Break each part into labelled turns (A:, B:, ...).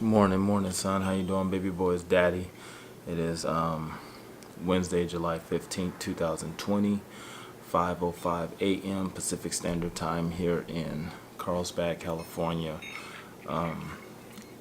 A: Morning, son. How you doing, baby boy's daddy? It is Wednesday, July 15th, 2020, 5:05 a.m. Pacific Standard Time here in Carlsbad, California.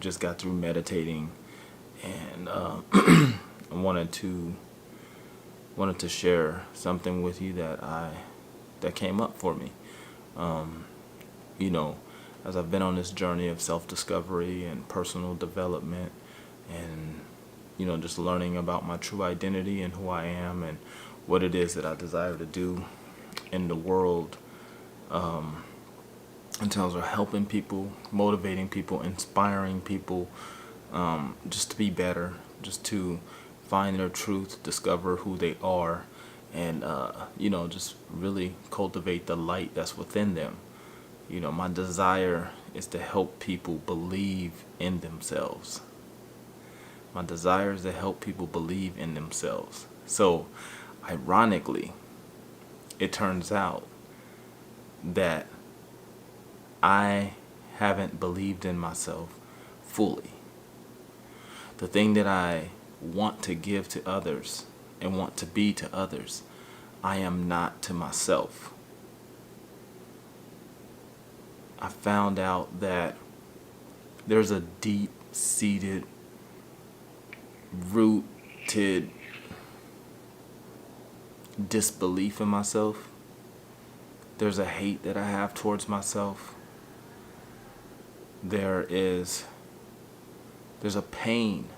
A: Just got through meditating, and I wanted to share something with you that came up for me. You know, as I've been on this journey of self-discovery and personal development, and just learning about my true identity and who I am and what it is that I desire to do in the world, in terms of helping people, motivating people, inspiring people, just to be better, just to find their truth, discover who they are, and just really cultivate the light that's within them. My desire is to help people believe in themselves. My desire is to help people believe in themselves. So, ironically, it turns out that I haven't believed in myself fully. The thing that I want to give to others and want to be to others, I am not to myself. I found out that there's a deep-seated, rooted disbelief in myself. There's a hate that I have towards myself. There's a pain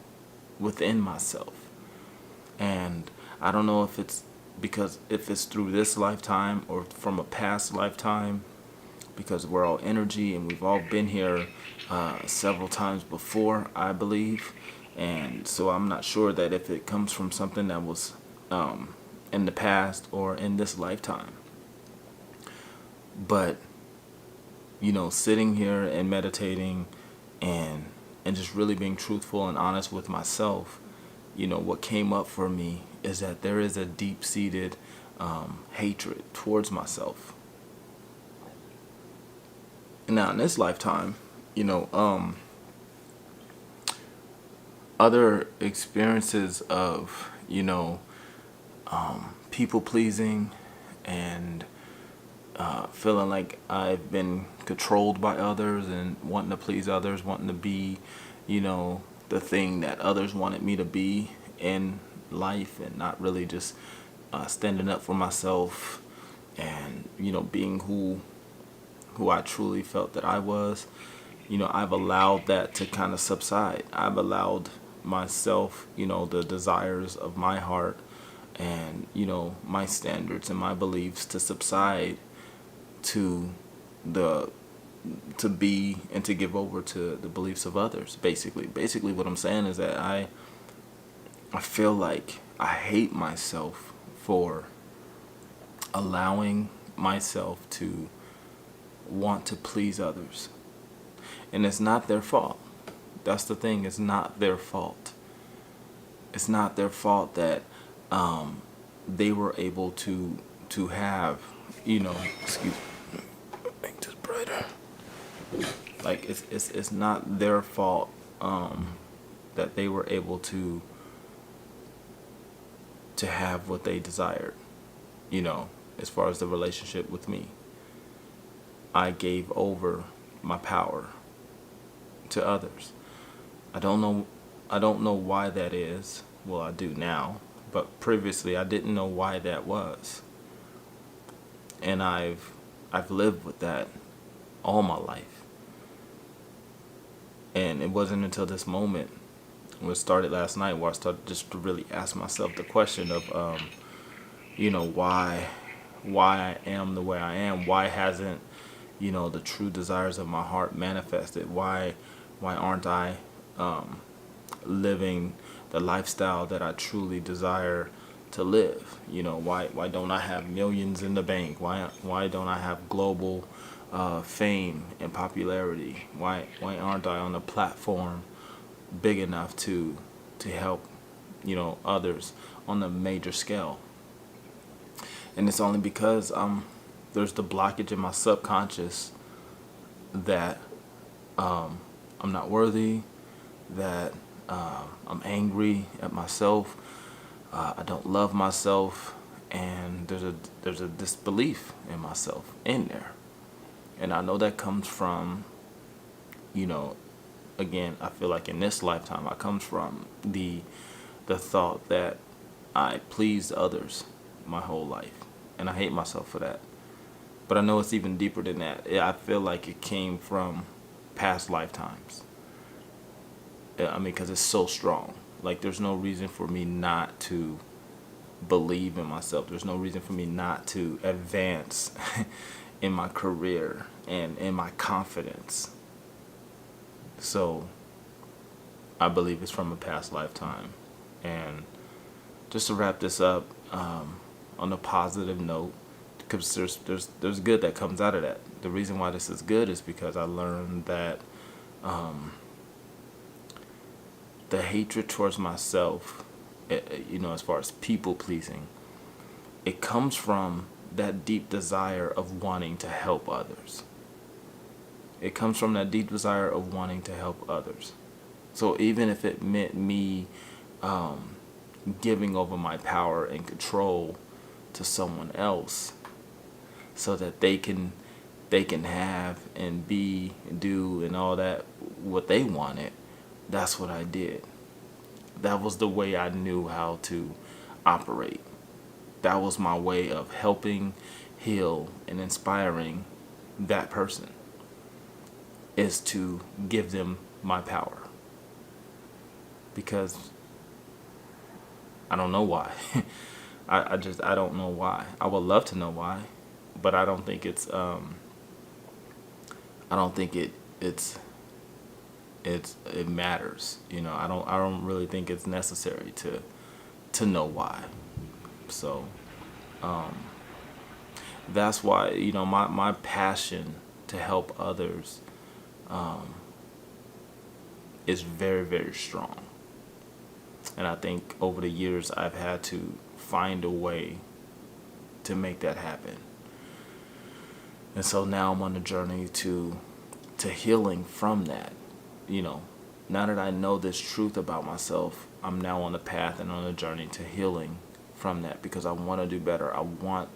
A: within myself. And I don't know if it's through this lifetime or from a past lifetime, because we're all energy and we've all been here several times before, I believe. And so I'm not sure that if it comes from something that was in the past or in this lifetime. But, sitting here and meditating and just really being truthful and honest with myself, what came up for me is that there is a deep-seated hatred towards myself. Now, in this lifetime, other experiences of, people pleasing and feeling like I've been controlled by others and wanting to please others, wanting to be, the thing that others wanted me to be in life, and not really just standing up for myself and, being who I truly felt that I was. I've allowed that to kind of subside. I've allowed myself, the desires of my heart and, my standards and my beliefs to subside to be and to give over to the beliefs of others. Basically what I'm saying is that I feel like I hate myself for allowing myself to want to please others. And it's not their fault. That's the thing. It's not their fault. It's not their fault that they were able to have, excuse me, make this brighter. Like it's not their fault that they were able to have what they desired, as far as the relationship with me. I gave over my power to others. I don't know why that is. Well, I do now, but previously I didn't know why that was. And I've lived with that all my life. And it wasn't until this moment, when it started last night, where I started just to really ask myself the question of why I am the way I am. Why hasn't the true desires of my heart manifested? Why aren't I living the lifestyle that I truly desire to live? Why don't I have millions in the bank? Why don't I have global fame and popularity? Why aren't I on a platform big enough to help others on a major scale? And it's only because there's the blockage in my subconscious that I'm not worthy, that I'm angry at myself. I don't love myself, and there's a disbelief in myself in there, and I know that comes from, you know, again, I feel like in this lifetime, I comes from the thought that I pleased others my whole life, and I hate myself for that. But I know it's even deeper than that. I feel like it came from past lifetimes. I mean, because it's so strong. Like, there's no reason for me not to believe in myself. There's no reason for me not to advance in my career and in my confidence. So I believe it's from a past lifetime. And just to wrap this up, on a positive note, because there's good that comes out of that. The reason why this is good is because I learned that the hatred towards myself, you know, as far as people pleasing, it comes from that deep desire of wanting to help others. It comes from that deep desire of wanting to help others. So even if it meant me giving over my power and control to someone else, so that they can have and be and do and all that what they wanted, that's what I did. That was the way I knew how to operate. That was my way of helping, heal, and inspiring that person, is to give them my power. Because I don't know why. I don't know why. I would love to know why, but I don't think it's it matters. You know, I don't really think it's necessary to know why. So that's why, you know, my passion to help others is very, very strong. And I think over the years I've had to find a way to make that happen. And so now I'm on a journey to healing from that. You know, now that I know this truth about myself, I'm now on the path and on a journey to healing from that, because I want to do better. I want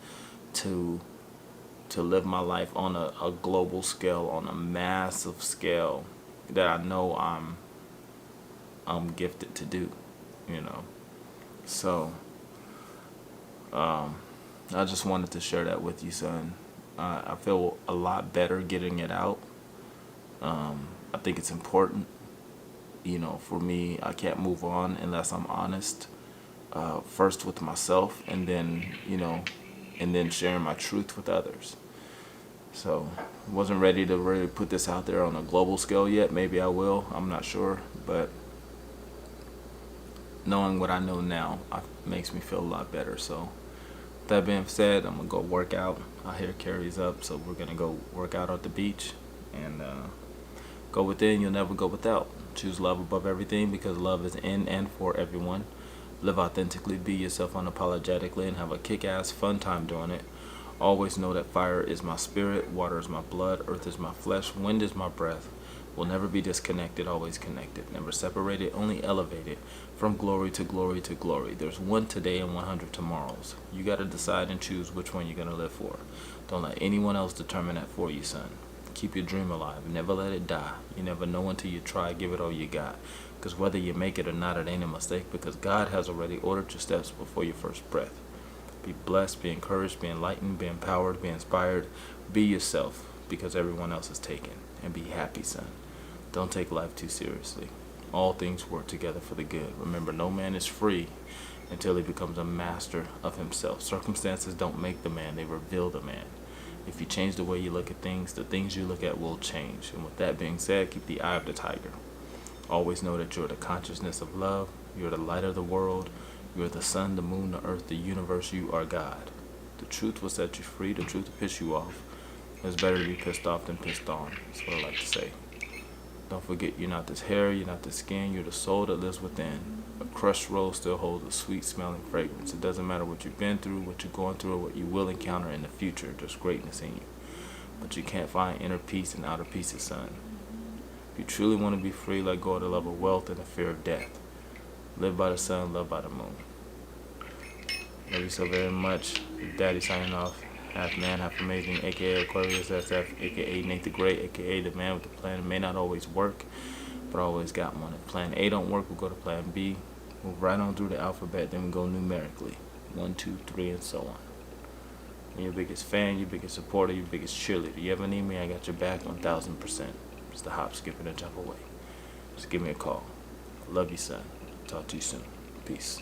A: to live my life on a global scale, on a massive scale that I know I'm gifted to do, you know. So I just wanted to share that with you, son. I feel a lot better getting it out. I think it's important. You know, for me, I can't move on unless I'm honest, first with myself, and then, you know, and then sharing my truth with others. So wasn't ready to really put this out there on a global scale yet. Maybe I will. I'm not sure. But knowing what I know now makes me feel a lot better. So that being said, I'm going to go work out. I hear Carrie's up, so we're going to go work out at the beach. And go within, you'll never go without. Choose love above everything, because love is in and for everyone. Live authentically, be yourself unapologetically, and have a kick-ass fun time doing it. Always know that fire is my spirit, water is my blood, earth is my flesh, wind is my breath. Will never be disconnected, always connected. Never separated, only elevated. From glory to glory to glory. There's one today and 100 tomorrows. You got to decide and choose which one you're going to live for. Don't let anyone else determine that for you, son. Keep your dream alive. Never let it die. You never know until you try. Give it all you got. Because whether you make it or not, it ain't a mistake. Because God has already ordered your steps before your first breath. Be blessed, be encouraged, be enlightened, be empowered, be inspired. Be yourself, because everyone else is taken. And be happy, son. Don't take life too seriously. All things work together for the good. Remember, no man is free until he becomes a master of himself. Circumstances don't make the man, they reveal the man. If you change the way you look at things, the things you look at will change. And with that being said, keep the eye of the tiger. Always know that you're the consciousness of love. You're the light of the world. You're the sun, the moon, the earth, the universe. You are God. The truth will set you free. The truth will piss you off. It's better to be pissed off than pissed on. That's what I like to say. Don't forget, you're not this hair, you're not this skin, you're the soul that lives within. A crushed rose still holds a sweet smelling fragrance. It doesn't matter what you've been through, what you're going through, or what you will encounter in the future. There's greatness in you. But you can't find inner peace and outer pieces, son. If you truly want to be free, let go of the love of wealth and the fear of death. Live by the sun, love by the moon. Love you so very much. Daddy signing off. Half man, half amazing, aka Aquarius SF, aka Nate the Great, aka the man with the plan. It may not always work, but I always got one. If plan A don't work, we'll go to plan B. Move right on through the alphabet, then we go numerically. 1, 2, 3, and so on. I'm your biggest fan, your biggest supporter, your biggest cheerleader. You ever need me, I got your back 1000%. Just a hop, skip, and a jump away. Just give me a call. Love you, son. Talk to you soon. Peace.